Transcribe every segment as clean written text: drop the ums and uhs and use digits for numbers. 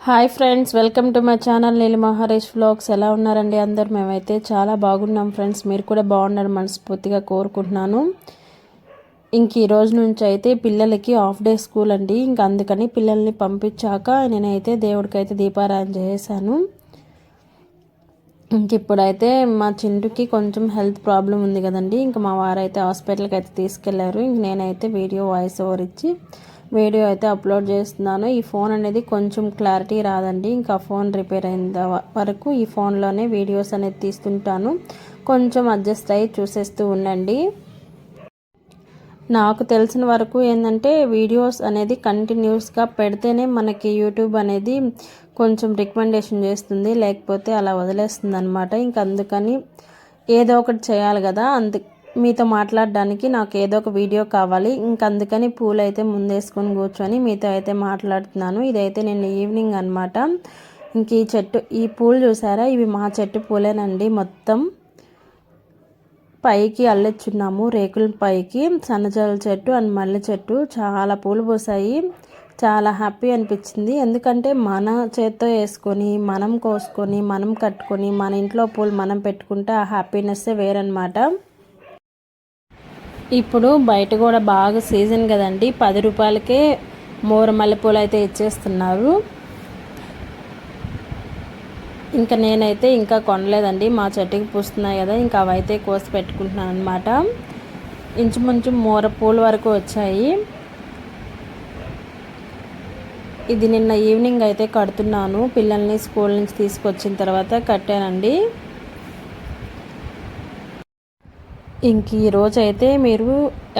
Hi friends, welcome to my channel Neelima Harish vlogs. ఎలా ఉన్నారండి అందరు? మేమైతే చాలా బాగున్నాం ఫ్రెండ్స్. మీరు కూడా బాగున్నారు మనస్ఫూర్తిగా కోరుకుంటున్నాను. ఇంక ఈ రోజు నుంచి అయితే పిల్లలకి హాఫ్ డే స్కూల్ అండి. ఇంక అందుకని పిల్లల్ని పంపించాక నేనైతే దేవుడికైతే దీపారాధన చేశాను. ఇంక ఇప్పుడైతే మా చింటుకి కొంచెం హెల్త్ ప్రాబ్లం ఉంది కదండి. ఇంక మా వారైతే హాస్పిటల్కి అయితే తీసుకెళ్లారు. ఇంక నేనైతే వీడియో వాయిస్ ఓవర్ ఇచ్చి వీడియో అయితే అప్లోడ్ చేస్తున్నాను. ఈ ఫోన్ అనేది కొంచెం క్లారిటీ రాదండి. ఇంకా ఫోన్ రిపేర్ అయిన వరకు ఈ ఫోన్లోనే వీడియోస్ అనేది తీస్తుంటాను. కొంచెం అడ్జస్ట్ అయ్యి చూసేస్తూ ఉండండి. నాకు తెలిసిన వరకు ఏంటంటే వీడియోస్ అనేది కంటిన్యూస్గా పెడితేనే మనకి యూట్యూబ్ అనేది కొంచెం రికమెండేషన్ చేస్తుంది, లేకపోతే అలా వదిలేస్తుంది అనమాట. ఇంక అందుకని ఏదో ఒకటి చేయాలి కదా, మీతో మాట్లాడడానికి నాకు ఏదో ఒక వీడియో కావాలి. ఇంక అందుకని పూలు అయితే ముందేసుకొని కూర్చొని మీతో అయితే మాట్లాడుతున్నాను. ఇదైతే నేను ఈవినింగ్ అనమాట. ఇంక ఈ పూలు చూసారా, ఇవి మా చెట్టు పూలేనండి. మొత్తం పైకి అల్లెచ్చున్నాము, రేకుల పైకి సన్నజాజుల చెట్టు అండ్ మల్లె చెట్టు చాలా పూలు పూసాయి. చాలా హ్యాపీ అనిపించింది. ఎందుకంటే మన చేత్తో వేసుకొని మనం కోసుకొని మనం కట్టుకొని మన ఇంట్లో పూలు మనం పెట్టుకుంటే ఆ హ్యాపీనెస్సే వేరనమాట. ఇప్పుడు బయట కూడా బాగా సీజన్ కదండి, 10 రూపాయలకే మోర మల్లెపూలు అయితే ఇచ్చేస్తున్నారు. ఇంకా నేనైతే ఇంకా కొనలేదండి, మా చెట్టుకి పూస్తున్నాయి కదా, ఇంకా అవైతే కోసి పెట్టుకుంటున్నాను అనమాట. ఇంచుమించు మోర పూలు వరకు వచ్చాయి. ఇది నిన్న ఈవినింగ్ అయితే కడుతున్నాను. పిల్లల్ని స్కూల్ నుంచి తీసుకొచ్చిన తర్వాత కట్టానండి. ఇంక ఈరోజు అయితే మీరు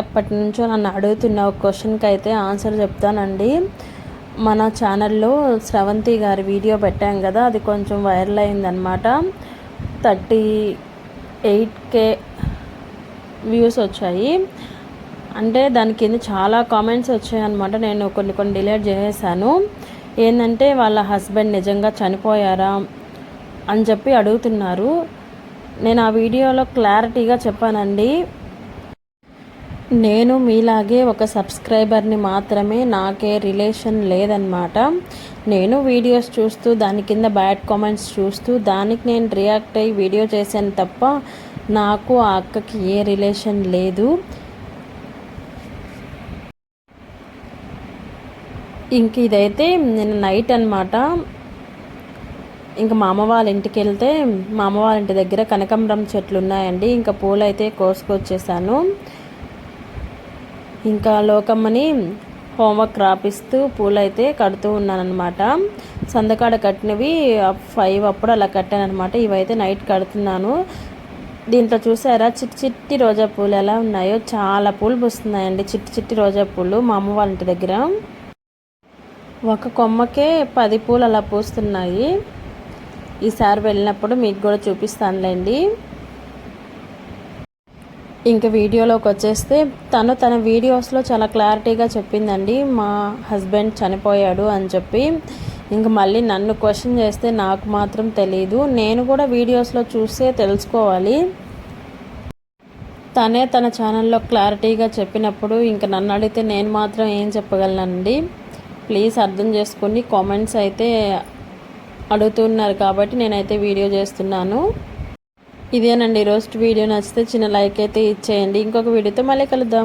ఎప్పటి నుంచో నన్ను అడుగుతున్న ఒక క్వశ్చన్కి అయితే ఆన్సర్ చెప్తానండి. మన ఛానల్లో స్రవంతి గారి వీడియో పెట్టాం కదా, అది కొంచెం వైరల్ అయిందనమాట. 38K వ్యూస్ వచ్చాయి. అంటే దాని కింద చాలా కామెంట్స్ వచ్చాయి అనమాట. నేను కొన్ని డిలీట్ చేసేసాను. ఏంటంటే వాళ్ళ హస్బెండ్ నిజంగా చనిపోయారా అని చెప్పి అడుగుతున్నారు. నేను ఆ వీడియోలో క్లారిటీగా చెప్పానండి, నేను మీలాగే ఒక సబ్స్క్రైబర్ని మాత్రమే, నాకే రిలేషన్ లేదనమాట. నేను వీడియోస్ చూస్తూ దాని కింద బ్యాడ్ కామెంట్స్ చూస్తూ దానికి నేను రియాక్ట్ అయ్యి వీడియో చేశాను తప్ప నాకు ఆ అక్కకి ఏ రిలేషన్ లేదు. ఇంక ఇదైతే నేను నైట్ అనమాట. ఇంకా మా అమ్మ వాళ్ళ ఇంటికి వెళ్తే మా అమ్మ వాళ్ళ ఇంటి దగ్గర కనకాంబరం చెట్లు ఉన్నాయండి. ఇంకా పూలు అయితే కోసుకొచ్చేసాను. ఇంకా లోకమ్మని హోంవర్క్ రాపిస్తూ పూలు అయితే కడుతూ ఉన్నానమాట. సందకాడ కట్టినవి 5 అప్పుడు అలా కట్టాను అనమాట. ఇవైతే నైట్ కడుతున్నాను. దీంట్లో చూసారా చిట్టి రోజా పూలు ఎలా ఉన్నాయో, చాలా పూలు పూస్తున్నాయండి, చిట్టి రోజా పూలు మా అమ్మ వాళ్ళ ఇంటి దగ్గర. ఒక కొమ్మకే 10 పూలు అలా పూస్తున్నాయి. ఈసారి వెళ్ళినప్పుడు మీకు కూడా చూపిస్తానులేండి. ఇంకా వీడియోలోకి వచ్చేస్తే తన వీడియోస్లో చాలా క్లారిటీగా చెప్పిందండి, మా హస్బెండ్ చనిపోయాడు అని చెప్పి. ఇంక మళ్ళీ నన్ను క్వశ్చన్ చేస్తే నాకు మాత్రం తెలియదు. నేను కూడా వీడియోస్లో చూసే తెలుసుకోవాలి. తనే తన ఛానల్లో క్లారిటీగా చెప్పినప్పుడు ఇంక నన్ను అడిగితే నేను మాత్రం ఏం చెప్పగలనండి. ప్లీజ్ అర్థం చేసుకొని కామెంట్స్ అయితే అడుగుతున్నారు కాబట్టి నేనైతే వీడియో చేస్తున్నాను. ఇదేనండి ఈరోజు వీడియో. నచ్చితే చిన్న లైక్ అయితే ఇచ్చేయండి. ఇంకొక వీడియోతో మళ్ళీ కలుద్దాం.